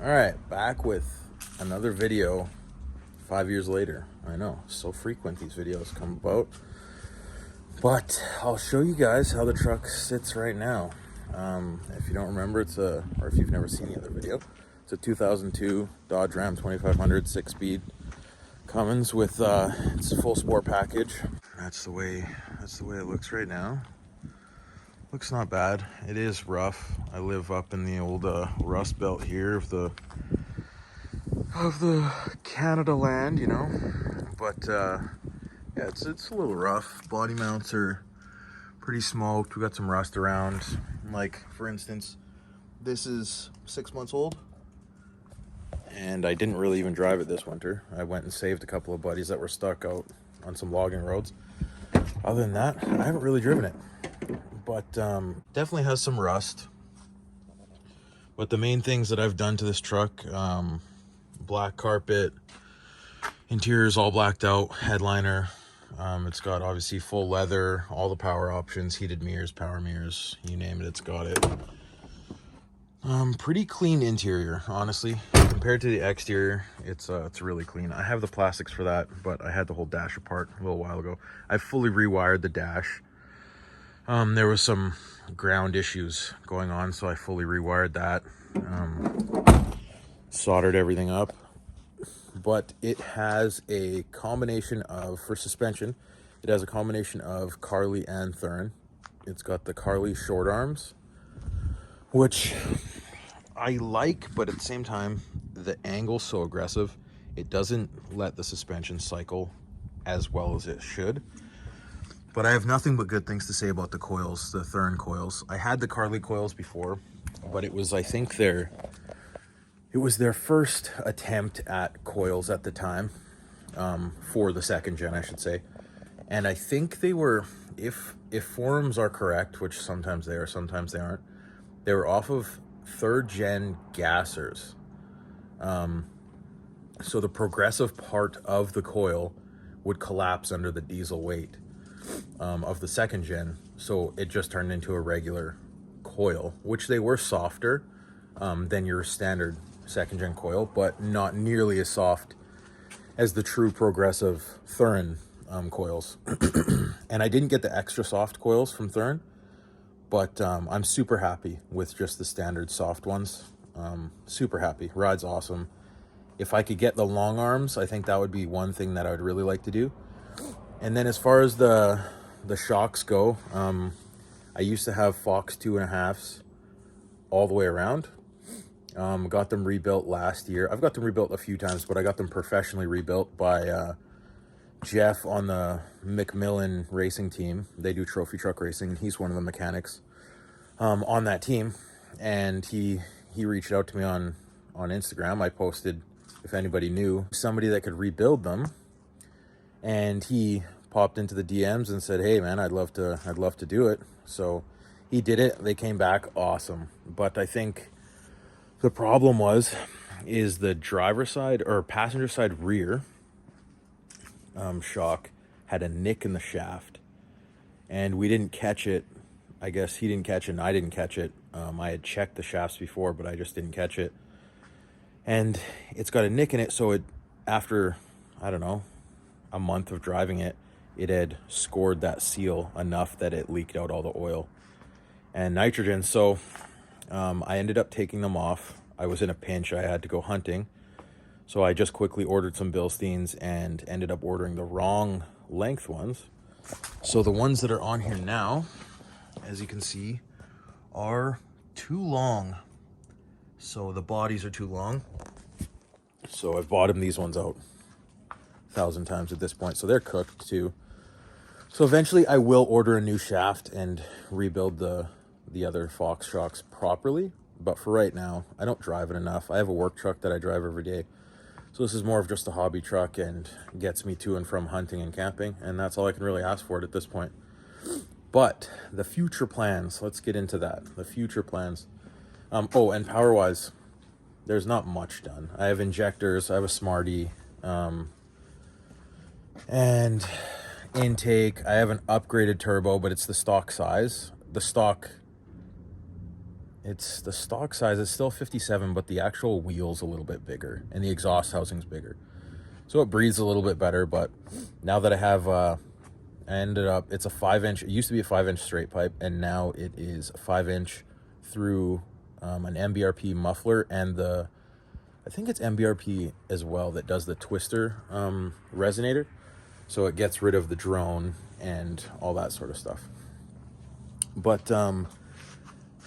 All right, back with another video 5 years later. I know, so frequent these videos come about. But I'll show you guys how the truck sits right now. If you don't remember, or if you've never seen the other video, it's a 2002 Dodge Ram 2500 6-speed Cummins with it's a full sport package. That's the way it looks right now. Looks not bad. It is rough. I live up in the old Rust Belt here of the Canada land, you know. But yeah, it's a little rough. Body mounts are pretty smoked. We got some rust around. Like, for instance, this is 6 months old, and I didn't really even drive it this winter. I went and saved a couple of buddies that were stuck out on some logging roads. Other than that, I haven't really driven it. But definitely has some rust. But the main things that I've done to this truck, black carpet, interior is all blacked out, headliner. It's got obviously full leather, all the power options, heated mirrors, power mirrors, you name it, it's got it. Pretty clean interior, honestly. Compared to the exterior, it's really clean. I have the plastics for that, but I had the whole dash apart a little while ago. I fully rewired the dash. There was some ground issues going on, so I fully rewired that. Soldered everything up. But it has a combination of, for suspension, it has a combination of Carli and Thurn. It's got the Carli short arms, which I like, but at the same time, the angle's so aggressive, it doesn't let the suspension cycle as well as it should. But I have nothing but good things to say about the coils, the Thurn coils. I had the Carli coils before, but it was, I think, their first attempt at coils at the time, for the second gen, I should say. And I think they were, if forums are correct, which sometimes they are, sometimes they aren't, they were off of third gen gassers. So the progressive part of the coil would collapse under the diesel weight of the second gen, so it just turned into a regular coil, which they were softer than your standard second gen coil, but not nearly as soft as the true progressive Thurn coils. And I didn't get the extra soft coils from Thurn, but I'm super happy with just the standard soft ones. Super happy. Ride's awesome. If I could get the long arms, I think that would be one thing that I would really like to do. And then as far as the shocks go, I used to have Fox 2.5s all the way around. Got them rebuilt last year. I've got them rebuilt a few times, but I got them professionally rebuilt by Jeff on the McMillan racing team. They do trophy truck racing. He's one of the mechanics on that team. And he reached out to me on Instagram. I posted, if anybody knew somebody that could rebuild them. And he popped into the DMs and said, "Hey man, I'd love to do it." So he did it. They came back awesome. But I think the problem is the driver side or passenger side rear shock had a nick in the shaft, and we didn't catch it. I guess he didn't catch it and I didn't catch it. I had checked the shafts before, but I just didn't catch it. And it's got a nick in it, so it, after, I don't know, a month of driving it, it had scored that seal enough that it leaked out all the oil and nitrogen. So I ended up taking them off. I was in a pinch. I had to go hunting. So I just quickly ordered some Bilsteins and ended up ordering the wrong length ones. So the ones that are on here now, as you can see, are too long. So the bodies are too long. So I've bottomed these ones out 1,000 times at this point, so they're cooked too. So eventually I will order a new shaft and rebuild the other Fox shocks properly, but for right now I don't drive it enough. I have a work truck that I drive every day, so this is more of just a hobby truck and gets me to and from hunting and camping, and that's all I can really ask for it at this point. But the future plans, let's get into that. The future plans. Oh, and power wise, there's not much done. I have injectors, I have a Smarty, and intake. I have an upgraded turbo, but it's the stock size. The stock it's the stock size is still 57, but the actual wheel's a little bit bigger and the exhaust housing's bigger. So it breathes a little bit better, but now that I have, I ended up, it's a 5-inch, it used to be a 5-inch straight pipe, and now it is a 5-inch through an MBRP muffler, and I think it's MBRP as well that does the twister resonator. So it gets rid of the drone and all that sort of stuff. But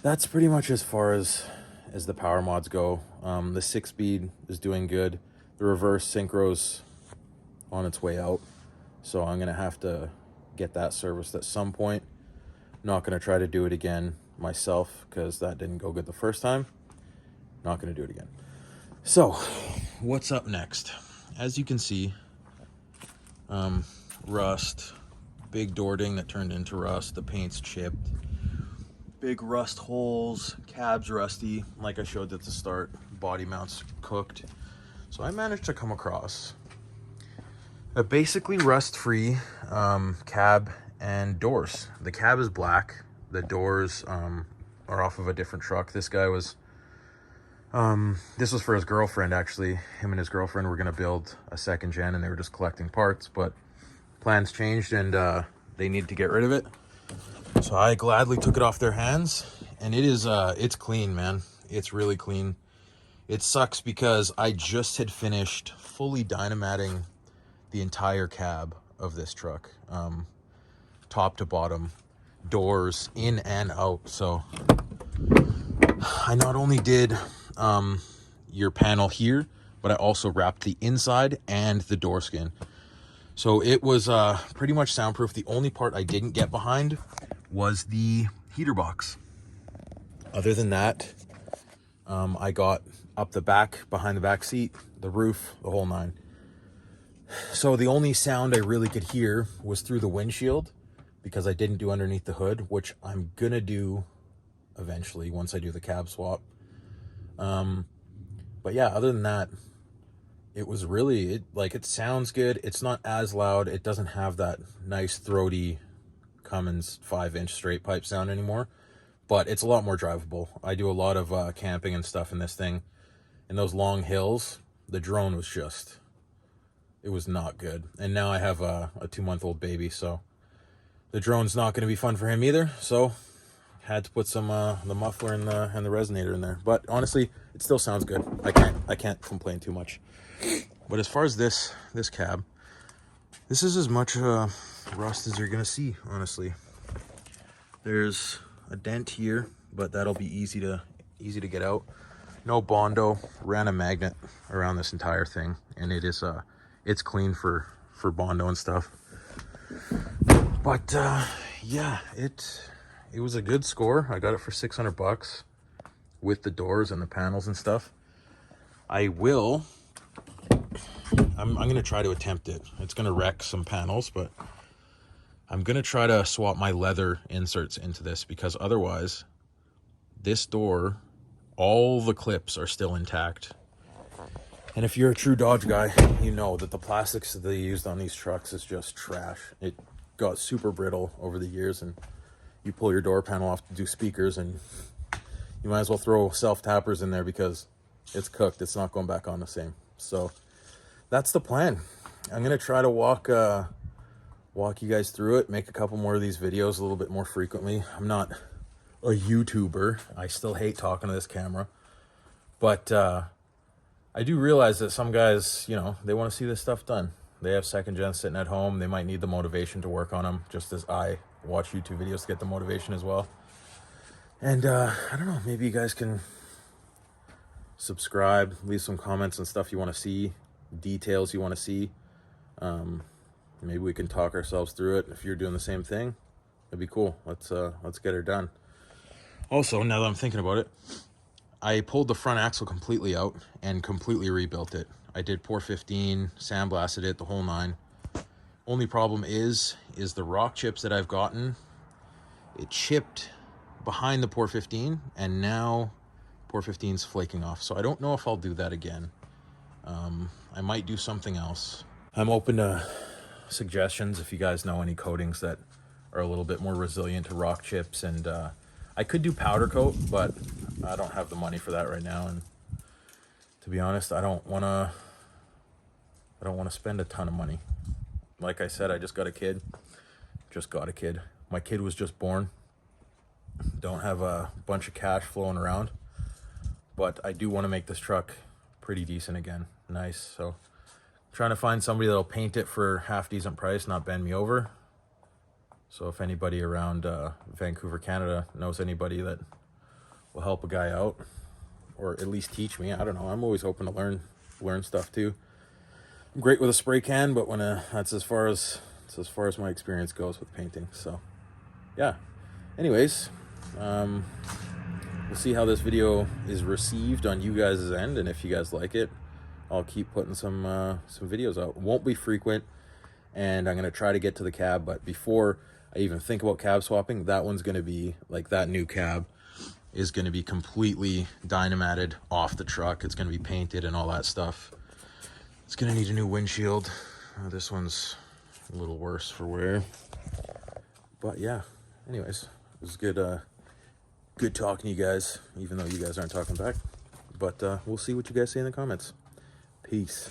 that's pretty much as far as the power mods go. The 6-speed is doing good. The reverse synchro's on its way out, so I'm gonna have to get that serviced at some point. Not gonna try to do it again myself because that didn't go good the first time. Not gonna do it again. So what's up next? As you can see, rust, big door ding that turned into rust, the paint's chipped, big rust holes, cab's rusty, like I showed at the start, body mounts cooked. So I managed to come across a basically rust-free cab and doors. The cab is black, the doors are off of a different truck. This guy was, this was for his girlfriend actually. Him and his girlfriend were gonna build a 2nd gen and they were just collecting parts, but plans changed and they needed to get rid of it. So I gladly took it off their hands, and it is, it's clean, man. It's really clean. It sucks because I just had finished fully dynamatting the entire cab of this truck, top to bottom, doors in and out. So I not only did your panel here, but I also wrapped the inside and the door skin. So it was pretty much soundproof. The only part I didn't get behind was the heater box. Other than that, I got up the back, behind the back seat, the roof, the whole nine. So the only sound I really could hear was through the windshield because I didn't do underneath the hood, which I'm gonna do eventually once I do the cab swap. But yeah, other than that, it was really, it sounds good. It's not as loud. It doesn't have that nice throaty Cummins 5-inch straight pipe sound anymore, but it's a lot more drivable. I do a lot of camping and stuff in this thing. In those long hills, the drone was just, it was not good. And now I have a 2-month-old baby, so the drone's not going to be fun for him either. So had to put some the muffler and the resonator in there. But honestly, it still sounds good. I can't complain too much. But as far as this cab, this is as much rust as you're gonna see, honestly. There's a dent here, but that'll be easy to get out. No Bondo, ran a magnet around this entire thing, and it is it's clean for Bondo and stuff. But yeah, it was a good score. I got it for $600 with the doors and the panels and stuff. I'm gonna try to attempt it. It's gonna wreck some panels, but I'm gonna try to swap my leather inserts into this, because otherwise this door, all the clips are still intact. And if you're a true Dodge guy, you know that the plastics that they used on these trucks is just trash. It got super brittle over the years, and you pull your door panel off to do speakers and you might as well throw self-tappers in there because it's cooked. It's not going back on the same. So that's the plan. I'm gonna try to walk you guys through it, make a couple more of these videos a little bit more frequently. I'm not a YouTuber. I still hate talking to this camera, but I do realize that some guys, you know, they want to see this stuff done. They have 2nd gen sitting at home. They might need the motivation to work on them, just as I watch YouTube videos to get the motivation as well. And I don't know, maybe you guys can subscribe, leave some comments and stuff you want to see, details you want to see. Maybe we can talk ourselves through it. If you're doing the same thing, it'd be cool. Let's get her done. Also, now that I'm thinking about it, I pulled the front axle completely out and completely rebuilt it. I did pour 15, sandblasted it, the whole nine. Only problem is the rock chips that I've gotten, it chipped behind the pour 15, and now pour 15's flaking off. So I don't know if I'll do that again. I might do something else. I'm open to suggestions if you guys know any coatings that are a little bit more resilient to rock chips, and I could do powder coat, but I don't have the money for that right now. And to be honest, I don't want to spend a ton of money. Like I said, I just got a kid. My kid was just born. Don't have a bunch of cash flowing around, but I do want to make this truck pretty decent again. Nice. So trying to find somebody that'll paint it for half decent price, not bend me over. So if anybody around Vancouver, Canada knows anybody that will help a guy out, or at least teach me, I don't know. I'm always hoping to learn stuff too. I'm great with a spray can, but when that's as far as my experience goes with painting. So yeah. Anyways, we'll see how this video is received on you guys' end, and if you guys like it, I'll keep putting some videos out. It won't be frequent, and I'm gonna try to get to the cab, but before I even think about cab swapping, that one's gonna be like, that new cab is gonna be completely dynamated off the truck. It's gonna be painted and all that stuff. It's gonna need a new windshield. This one's a little worse for wear, but yeah. Anyways, it was good talking to you guys, even though you guys aren't talking back. But we'll see what you guys say in the comments. Peace.